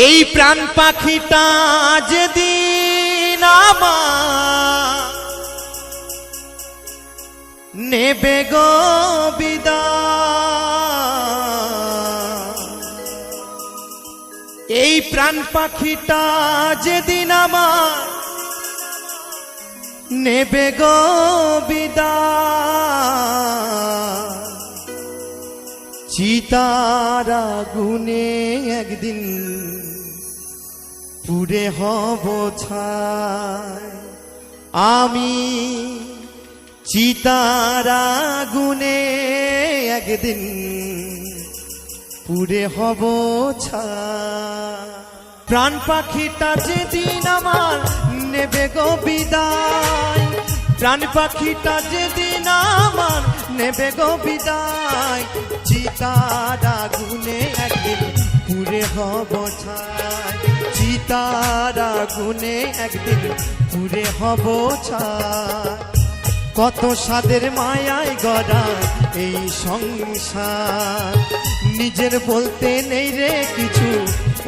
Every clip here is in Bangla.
এই প্রাণ পাখিটা যেদিন আমার নেবে গো বিদায়, এই প্রাণ পাখিটা যেদিন আমার নেবে গো বিদায়, চিতার আগুনে একদিন পুড়ে হব ছাই। আমি চিতার আগুনে একদিন পুড়ে হব ছাই। প্রাণ পাখিটা যেদিন আমার নেবে গো বিদায়, প্রাণ পাখিটা যেদিন আমার নেবে গো বিদায়, চিতার আগুনে একদিন পুড়ে হব ছাই, চিতার আগুনে একদিন পুড়ে হব ছাই। কত সাদের মায়ায় গড়া এই সংসার, নিজের বলতে নেই রে কিছু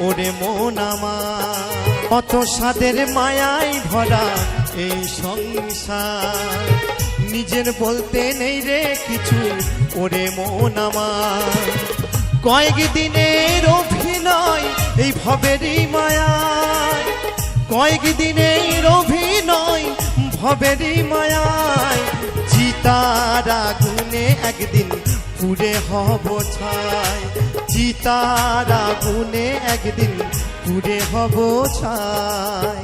ওরে মন আমার। কত সাদের মায়ায় ভরা এই সংসার, নিজের বলতে নেই রে কিছু ওরে মন আমার। কয়েক দিনের অভিনয় এই ভবেরই মায়ায়, কয়েক দিনের অভিনয় ভবেরই মায়ায়, চিতার আগুনে একদিন পুড়ে হব ছাই, চিতার আগুনে একদিন পুড়ে হব ছাই।